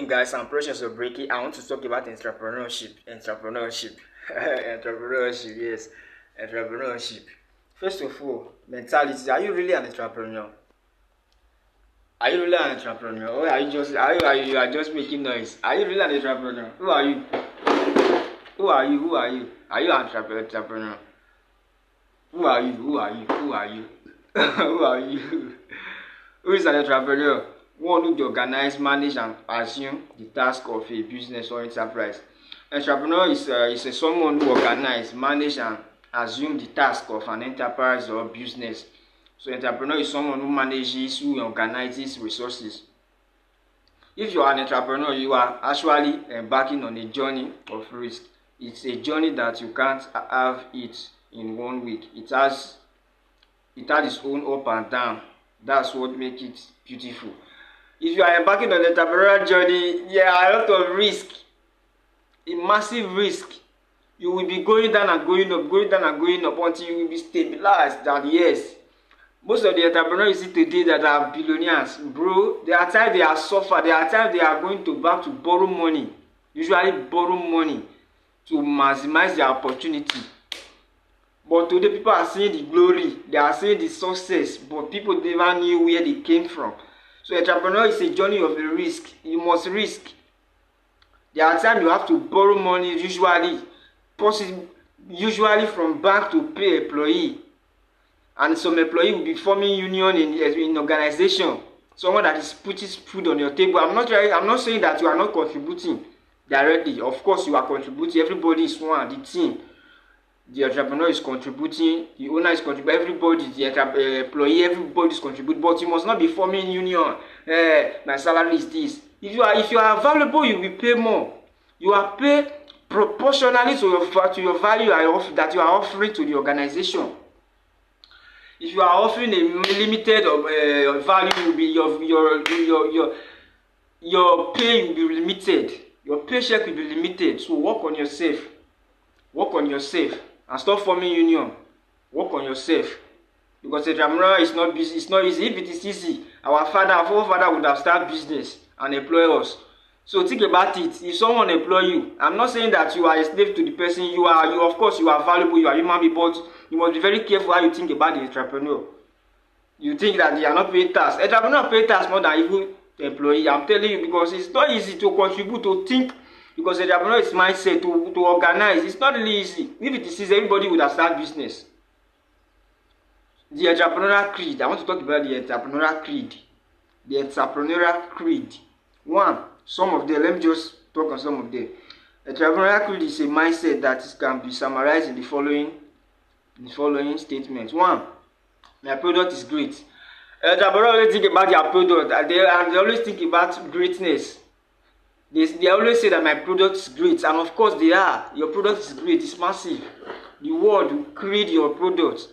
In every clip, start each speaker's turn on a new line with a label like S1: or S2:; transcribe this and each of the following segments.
S1: evening, guys. I'm Precious Obreki. I want to talk about entrepreneurship. Entrepreneurship, yes. Entrepreneurship. First of all, mentality. Are you really an entrepreneur? Are you really an entrepreneur? Or are you are just making noise? Are you really an entrepreneur? Who are you? Who are you? Who are you? Are you an entrepreneur? Who are you? Who are you? Who are you? Who are you? Who is an entrepreneur? One who organize, manage, and assume the task of a business or enterprise. Entrepreneur is someone who organize, manage, and assume the task of an enterprise or business. So entrepreneur is someone who manages, who organizes resources. If you are an entrepreneur, you are actually embarking on a journey of risk. It's a journey that you can't have it in 1 week. It has its own up and down. That's what makes it beautiful. If you are embarking on the entrepreneurial journey, a lot of risk, a massive risk. You will be going down and going up, until you will be stabilized. That yes, most of the entrepreneurs you see today that are billionaires, bro, there are times they are suffer. There are times they are going back to borrow money. Usually borrow money to maximize their opportunity. But today people are seeing the glory, they are seeing the success, but people never knew where they came from. So entrepreneur is a journey of a risk. You must risk. There are times you have to borrow money, usually from bank to pay employee. And some employee will be forming union in organization. Someone that is putting food on your table. I'm not saying that you are not contributing directly. Of course you are contributing. Everybody is one, the team. The entrepreneur is contributing, the owner is contributing, everybody, the employee, everybody is contributing, but you must not be forming union. My salary is this. If you are valuable, you will pay more. You are paid proportionally to your value that you are offering to the organization. If you are offering a limited value, will be your pay will be limited. Your paycheck will be limited. So work on yourself. Work on yourself. And stop forming union. Work on yourself. Because entrepreneur is not busy. It's not easy. If it is easy, our forefather would have started business and employ us. So think about it. If someone employ you, I'm not saying that you are a slave to the person. You of course you are valuable, you are human being, but you must be very careful how you think about the entrepreneur. You think that they are not paying tax. Entrepreneur pay tax more than even employee. I'm telling you, because it's not easy to contribute, to think. Because entrepreneur is mindset to organize. It's not really easy. If it is easy, everybody would have started business. The entrepreneurial creed. I want to talk about the entrepreneurial creed. The entrepreneurial creed. One, some of them. Let me just talk on some of them. Entrepreneurial creed is a mindset that can be summarized in the following statements. One, my product is great. Entrepreneurs always think about their product, and they always think about greatness. They always say that my product is great, and of course they are. Your product is great, it's massive. The world will create your product.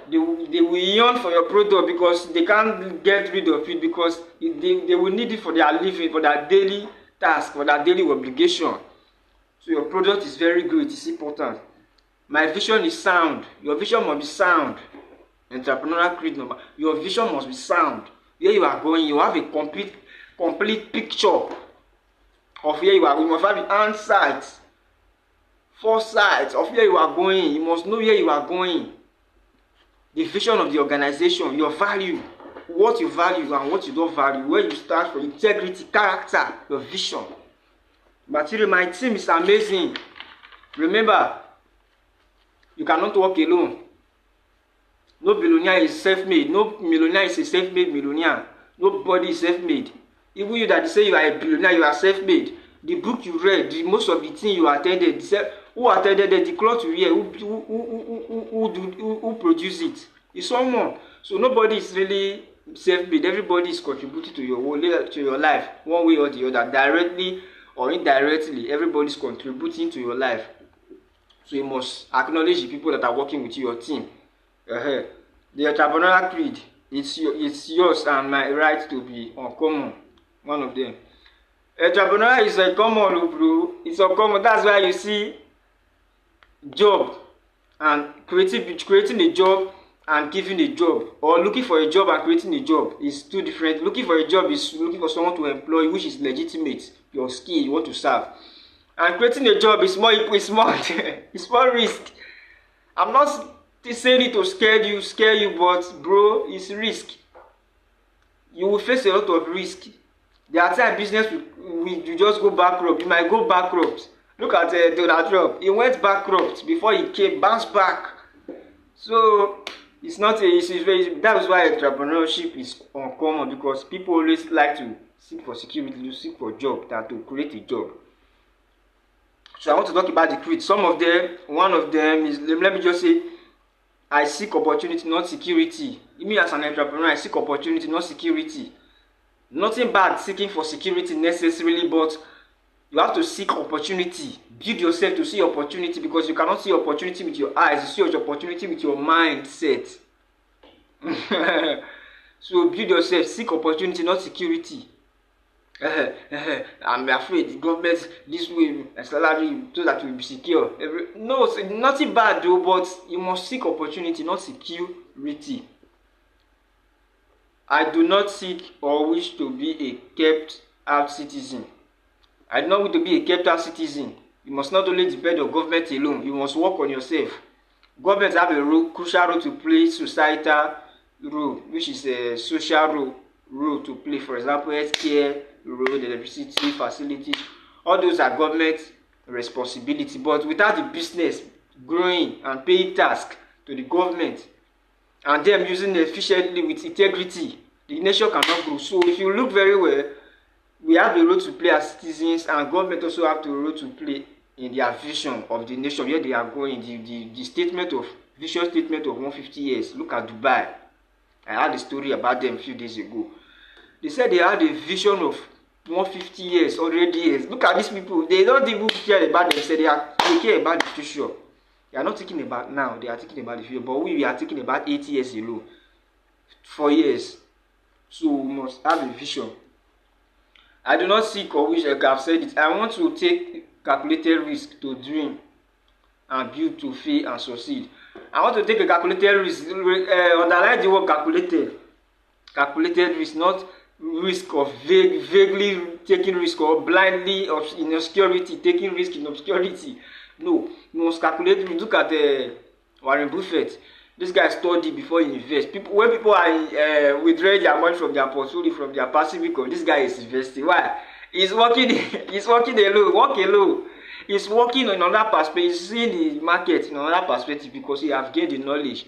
S1: They will yearn for your product because they can't get rid of it, because they will need it for their living, for their daily task, for their daily obligation. So your product is very great, it's important. My vision is sound. Your vision must be sound. Entrepreneurial creed number. Your vision must be sound. Where you are going, you have a complete picture of where you are. You must have the insight, foresight of where you are going. You must know where you are going. The vision of the organization, your value, what you value and what you don't value, where you start from, integrity, character, your vision. Material, my team is amazing. Remember, you cannot work alone. No billionaire is self-made. No millionaire is a self-made millionaire. Nobody is self-made. Even you that say you are a billionaire, you are self-made. The book you read, most of the thing you attended, who attended it, the cloth you wear, who produced it, is someone. So nobody is really self-made. Everybody is contributing to your life, one way or the other, directly or indirectly. Everybody is contributing to your life. So you must acknowledge the people that are working with your team. The entrepreneurial creed, it's yours and my right to be uncommon. One of them. Entrepreneur is a common, bro. It's uncommon. That's why you see job and creating a job and giving a job, or looking for a job and creating a job is two different. Looking for a job is looking for someone to employ, which is legitimate, your skill you want to serve. And creating a job is more it's more it's more risk. I'm not saying it to scare you, but bro, it's risk. You will face a lot of risk. There are times business you just go bankrupt. You might go bankrupt. Look at Donald Trump. He went bankrupt before he came, bounced back. So it's not that is why entrepreneurship is uncommon, because people always like to seek for security, to seek for a job, than to create a job. So I want to talk about the creed. Some of them, one of them is, let me just say, I seek opportunity, not security. Me as an entrepreneur, I seek opportunity, not security. Nothing bad seeking for security necessarily, but you have to seek opportunity. Build yourself to see opportunity, because you cannot see opportunity with your eyes. You see opportunity with your mindset. So build yourself, seek opportunity, not security. I'm afraid the government this way salary so that will be secure. No, nothing bad though, but you must seek opportunity, not security. I do not seek or wish to be a kept out citizen. I do not want to be a kept out citizen. You must not only depend on government alone, you must work on yourself. Government have a crucial role to play, societal role, which is a social role to play. For example, healthcare, road, electricity, facilities. All those are government responsibility. But without the business growing and paying tax to the government, and them using it efficiently with integrity, the nation cannot grow. So if you look very well, we have a role to play as citizens, and government also have a role to play in their vision of the nation, where they are going. The statement of vision statement of 150 years. Look at Dubai. I had a story about them a few days ago. They said they had a vision of 150 years, 100 years. Look at these people. They don't even care about themselves. They care about the future. They are not thinking about now. They are thinking about the future. But we are thinking about 80 years alone. 4 years. So we must have a vision. I do not seek or wish, like I've said it. I want to take calculated risk to dream and build to fail and succeed. I want to take a calculated risk. Underline the word calculated. Calculated risk, not risk of vaguely taking risk, or blindly in obscurity, taking risk in obscurity. No, you must calculate. Look at Warren Buffett. This guy study before he invest. When people are withdrawing their money from their portfolio, from their passive income, this guy is investing. Why? He's working. He's working alone. Work alone. He's working in another perspective. He's seeing the market in another perspective, because he has gained the knowledge.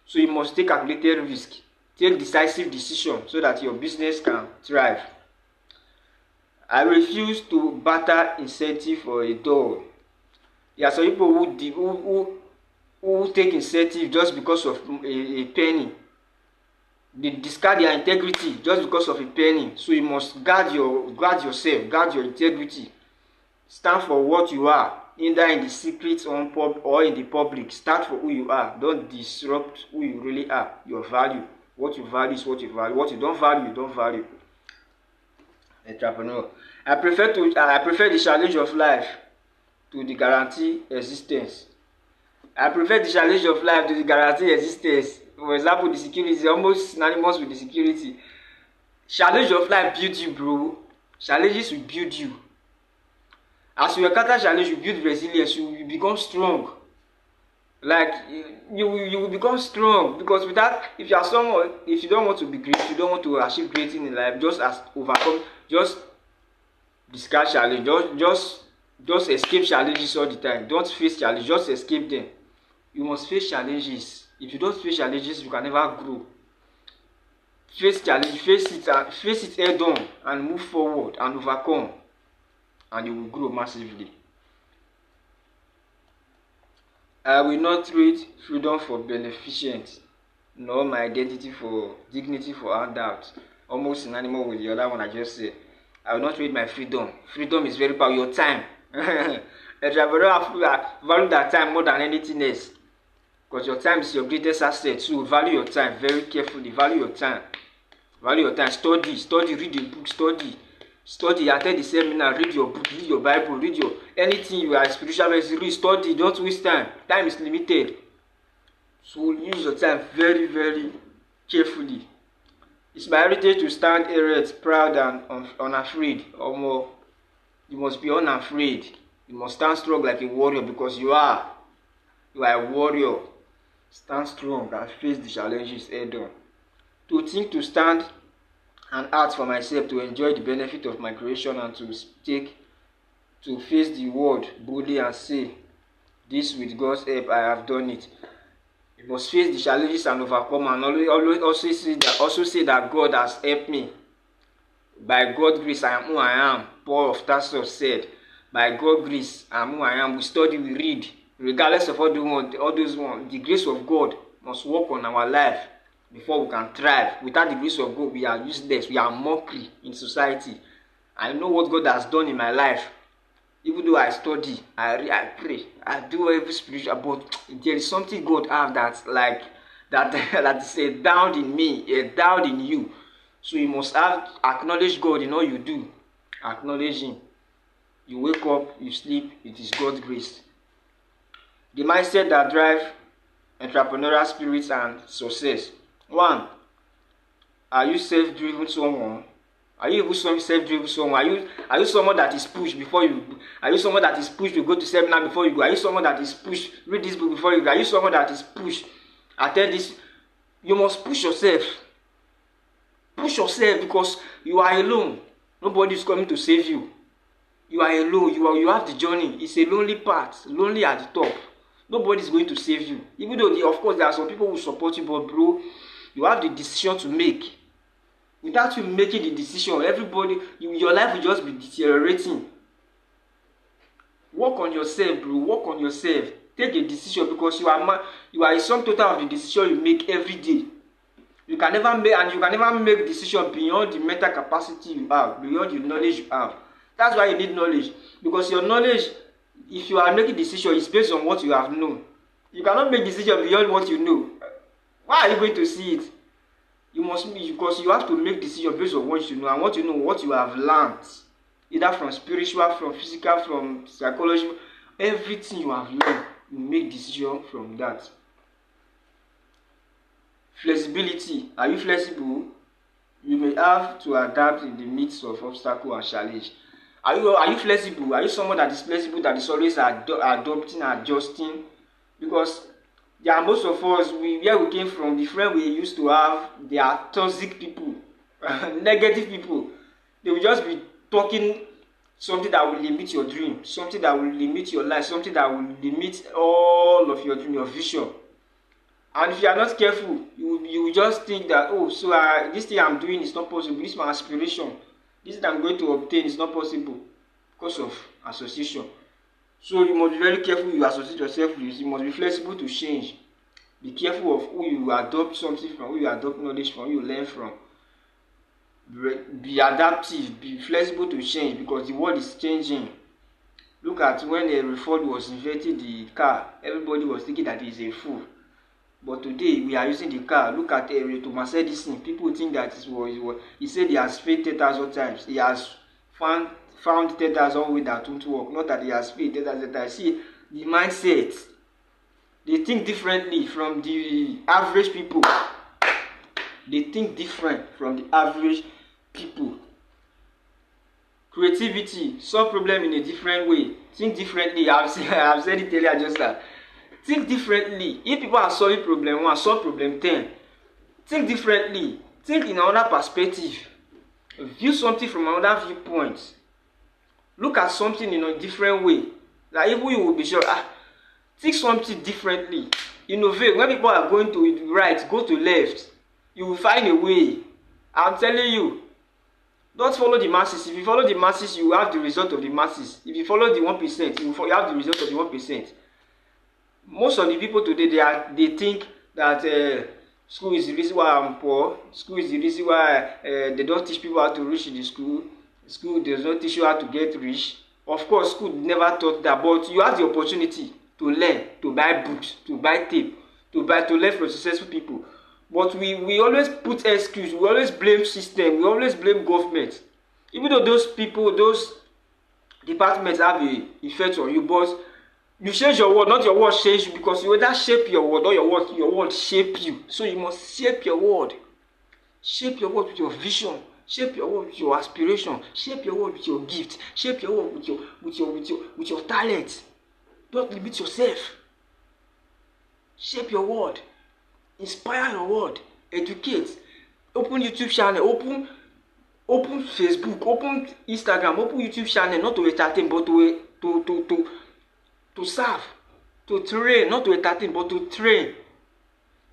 S1: So you must take calculated risk. Take decisive decision so that your business can thrive. I refuse to barter incentive for a dollar. There are some people who take incentive just because of a penny. They discard their integrity just because of a penny. So you must guard yourself, guard your integrity. Stand for what you are, either in the secret or in the public. Stand for who you are. Don't disrupt who you really are. Your value. What you value is what you value. What you don't value, you don't value. Entrepreneur. I prefer the challenge of life to the guarantee existence. I prefer the challenge of life to the guarantee existence. For example, the security is almost synonymous with the security. Challenge of life builds you, bro. Challenges will build you. As you encounter challenge, you build resilience. You become strong. Like you will become strong, because without, if you are someone, if you don't want to be great, you don't want to achieve great things in life, just discard challenge, just escape challenges all the time. Don't face challenges, just escape them. You must face challenges. If you don't face challenges, you can never grow. Face challenge, face it head on, and move forward and overcome, and you will grow massively. I will not trade freedom for beneficence, nor my identity for dignity for handout. Almost synonymous with the other one I just said. I will not trade my freedom. Freedom is very powerful. Your time. Entrepreneur value that time more than anything else, because your time is your greatest asset. So value your time very carefully. Value your time. Value your time. Study. Read the book. Study, attend the seminar, read your book, read your Bible, read your anything you are spiritual, read, study. Don't waste time. Time is limited. So use your time very, very carefully. It's my heritage to stand erect, proud and unafraid. Or more, you must be unafraid. You must stand strong like a warrior because you are. You are a warrior. Stand strong and face the challenges head on. To think, to stand and act for myself, to enjoy the benefit of my creation and to face the world boldly and say, this with God's help I have done it. You must face the challenges and overcome, and always also say that God has helped me. By God's grace I am who I am. Paul of Tarsus said, by God's grace I am who I am. We study, we read. Regardless of all those ones, the grace of God must work on our life before we can thrive. Without the grace of God, we are useless. We are mockery in society. I know what God has done in my life. Even though I study, I pray, I do every spiritual, but there is something God has that's like that is down in me, down in you. So you must acknowledge God in all you do. Acknowledge Him. You wake up, you sleep, it is God's grace. The mindset that drives entrepreneurial spirits and success. 1. Are you self-driven someone? Are you even self-driven someone? Are you someone that is pushed before you? Are you someone that is pushed to go to seminar before you go? Are you someone that is pushed read this book before you go? Are you someone that is pushed attend this? You must push yourself. Push yourself because you are alone. Nobody is coming to save you. You are alone. You have the journey. It's a lonely path. Lonely at the top. Nobody is going to save you. Even though, of course, there are some people who support you, but bro, you have the decision to make. Without you making the decision, your life will just be deteriorating. Work on yourself, bro. Work on yourself. Take a decision because you are a sum total of the decision you make every day. You can never make decision beyond the mental capacity you have, beyond the knowledge you have. That's why you need knowledge. Because your knowledge, if you are making decision, is based on what you have known. You cannot make decision beyond what you know. Why are you going to see it? You must be, because you have to make decision based on what you know, and what you know, what you have learned, either from spiritual, from physical, from psychology. Everything you have learned, you make decision from that. Flexibility. Are you flexible? You may have to adapt in the midst of obstacle and challenge. Are you flexible? Are you someone that is flexible, that is always adopting, adjusting? Because there are most of us, where we came from, the friends we used to have, they are toxic people, negative people. They will just be talking something that will limit your dream, something that will limit your life, something that will limit all of your dream, your vision. And if you are not careful, you will just think that, oh, so this thing I'm doing is not possible. This is my aspiration. This thing I'm going to obtain is not possible because of association. So you must be very careful who you associate yourself with. You must be flexible to change. Be careful of who you adopt something from, who you adopt knowledge from, who you learn from. Be adaptive, be flexible to change because the world is changing. Look at when Henry Ford was inventing the car, everybody was thinking that he's a fool. But today we are using the car. Look at Thomas Edison. People think that he said he has failed 10,000 times. He has found 10,000 ways that won't work. Not that he has failed 10,000 times. See, the mindset. They think differently from the average people. They think different from the average people. Creativity. Solve problem in a different way. Think differently. I've said it earlier just that. Think differently. If people are solving problem 1, solve problem 10. Think differently. Think in another perspective. View something from another viewpoint. Look at something in a different way. Like even you will be sure, think something differently. Innovate. When people are going to right, go to left. You will find a way. I'm telling you. Don't follow the masses. If you follow the masses, you will have the result of the masses. If you follow the 1%, you have the result of the 1%. Most of the people today, they think that school is the reason why I'm poor. School is the reason why they don't teach people how to reach in the school. School does not teach you how to get rich. Of course, school never taught that, but you have the opportunity to learn, to buy books, to buy tape, to learn from successful people. But we always put excuse, we always blame system, we always blame government. Even though those people, those departments have an effect on you, but You change your word, not your word change you, because you either shape your word or your word shape you. So you must shape your word. Shape your word with your vision. Shape your word with your aspiration. Shape your word with your gift. Shape your word with your talent. Don't limit yourself. Shape your word. Inspire your word. Educate. Open YouTube channel. Open Facebook. Open Instagram. Open YouTube channel. Not to entertain, but to serve. To train. Not to entertain, but to train.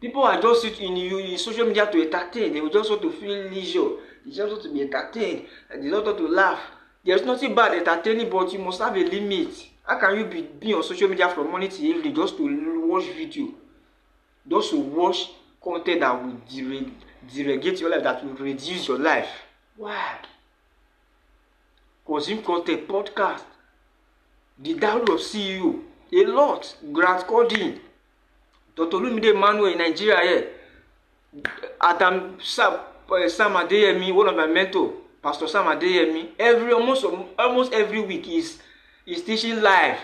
S1: People are just in social media to entertain. They just want to feel leisure. They just want to be entertained. And they don't want to laugh. There's nothing bad entertaining, but you must have a limit. How can you be on social media from morning to evening just to watch video? Just to watch content that will derogate your life, that will reduce your life. Why? Consume content, podcast, the diary of CEO, a lot. Grant Coding, Dr. Lumide Emmanuel in Nigeria here. Adam Sam Adeyemi, one of my mentors, Pastor Sam Adeyemi, almost every week is teaching life,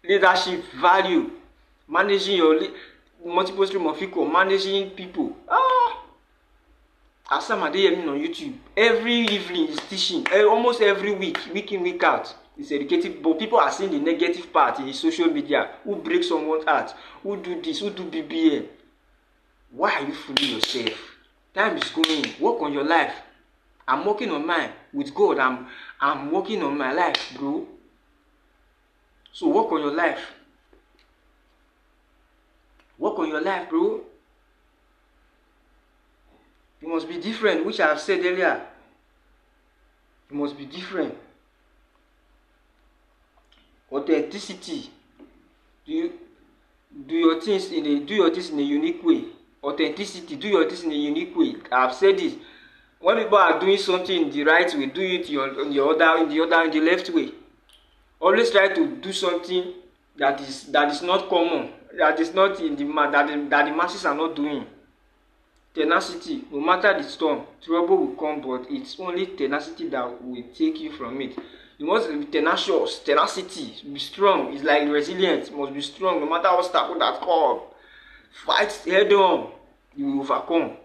S1: leadership, value, managing your multiple stream of income, managing people. Sam Adeyemi on YouTube. Every evening is teaching. Almost every week in, week out. It's educative, but people are seeing the negative part in social media. Who break someone's heart? Who do this? Who do BBN? Why are you fooling yourself? Time is going. Work on your life. I'm working on mine with God. I'm working on my life, bro. So work on your life. Work on your life, bro. You must be different, which I have said earlier. You must be different. Authenticity. Do your things in a unique way. Authenticity. Do your things in a unique way. I have said this. When people are doing something in the right way, do it in the left way. Always try to do something that is not common, that is not in that the masses are not doing. Tenacity. No matter the storm, trouble will come, but it's only tenacity that will take you from it. You must be tenacious. Tenacity. Be strong. It's like resilience. You must be strong. No matter what obstacle that come, fight head on. You will overcome.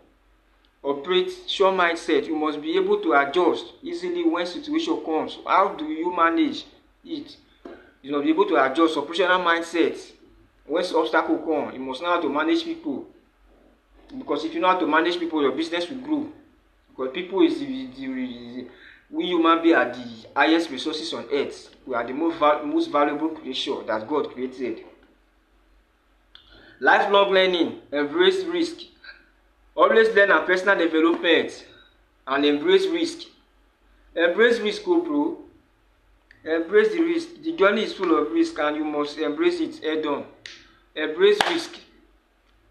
S1: Operate sure mindset. You must be able to adjust easily when situation comes. How do you manage it? You must be able to adjust. Operational mindset. When obstacle come, you must know how to manage people. Because if you know how to manage people, your business will grow. Because people we human beings are the highest resources on earth. We are the most valuable creature that God created. Lifelong learning. Embrace risk. Always learn and personal development. And embrace risk. Embrace risk, bro. Embrace the risk. The journey is full of risk and you must embrace it head on. Embrace risk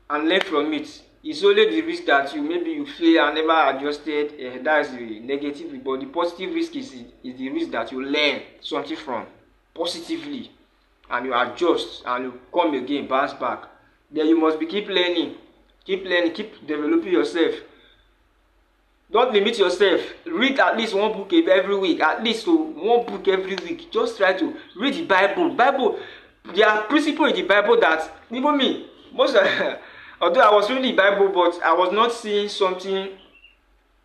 S1: and learn from it. It's only the risk that you fail and never adjusted. That is the negative. But the positive risk is the risk that you learn something from positively, and you adjust and you come again, bounce back. Then you must keep learning, keep developing yourself. Don't limit yourself. Read at least one book every week. At least one book every week. Just try to read the Bible. There are principles in the Bible that even me, although I was reading the Bible, but I was not seeing something.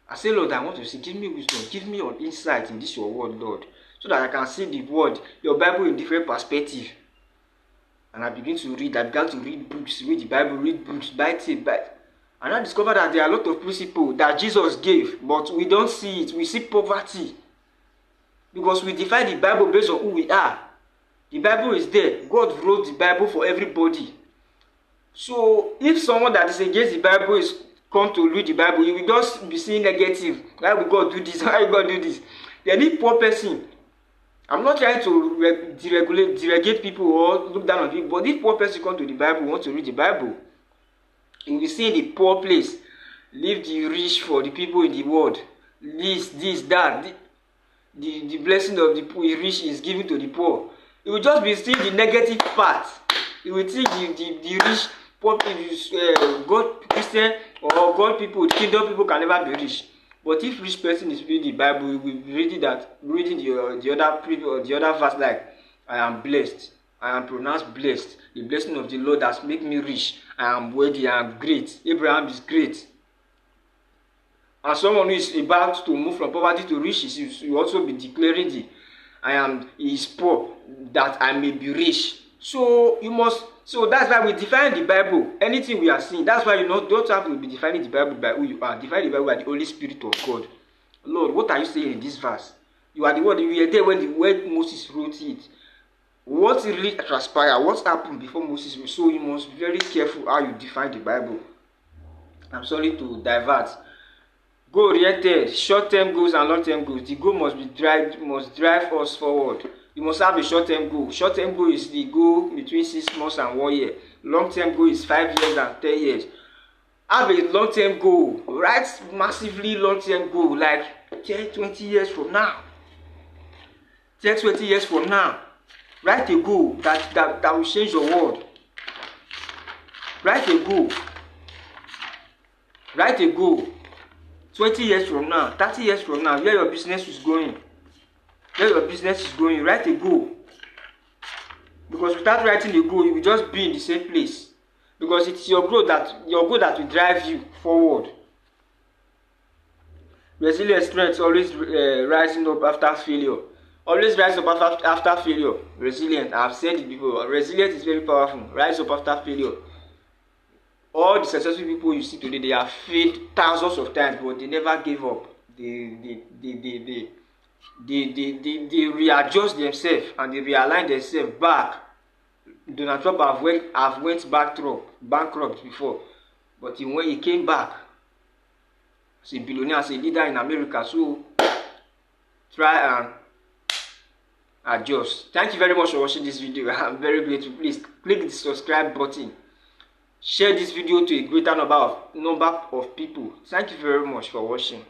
S1: I say, Lord, I want to see. Give me wisdom. Give me your insight in this your word, Lord, so that I can see the word, your Bible in different perspective. And I began to read books, read the Bible, read books, buy tape, and I discovered that there are a lot of principles that Jesus gave, but we don't see it. We see poverty because we define the Bible based on who we are. The Bible is there. God wrote the Bible for everybody. So if someone that is against the Bible is come to read the Bible, you will just be seeing negative. Why will God do this? Why will God do this? They need poor person. I'm not trying to deregulate people or look down on people, but if poor person come to the Bible, want to read the Bible, you will be seeing the poor place. Leave the rich for the people in the world. This, that. The blessing of the rich is given to the poor. You will just be seeing the negative part. You will see the rich. Poor people, God Christian or God people, kingdom people can never be rich. But if rich person is reading the Bible, you will be reading the other verse like, I am blessed, I am pronounced blessed. The blessing of the Lord has made me rich. I am worthy. I am great. Abraham is great. And someone who is about to move from poverty to riches, you also be declaring the he is poor, that I may be rich. So you must. So that's why we define the Bible. Anything we are seeing, that's why you don't have to be defining the Bible by who you are. Define the Bible by the Holy Spirit of God. Lord, what are you saying in this verse? You are the one. You were there when Moses wrote it. What really transpired? What happened before Moses? So you must be very careful how you define the Bible. I'm sorry to divert. Goal-oriented, short-term goals and long-term goals. The goal must drive us forward. You must have a short-term goal. Short-term goal is the goal between 6 months and 1 year. Long-term goal is 5 years and 10 years. Have a long-term goal. Write massively long-term goal, like 10, 20 years from now. 10, 20 years from now. Write a goal that will change your world. Write a goal. Write a goal. 20 years from now, 30 years from now, where your business is going. Where your business is going, write a goal. Because without writing a goal, you will just be in the same place. Because it's your goal that will drive you forward. Resilient strength, always rising up after failure. Always rise up after failure. Resilient, I've said it before. Resilient is very powerful. Rise up after failure. All the successful people you see today, they have failed thousands of times, but they never gave up. They readjust themselves and they realign themselves back. Donald Trump have went bankrupt before, but when he came back as a billionaire, as a leader in America, so try and adjust. Thank you very much for watching this video. I'm very grateful. Please click the subscribe button. Share this video to a greater number of people. Thank you very much for watching.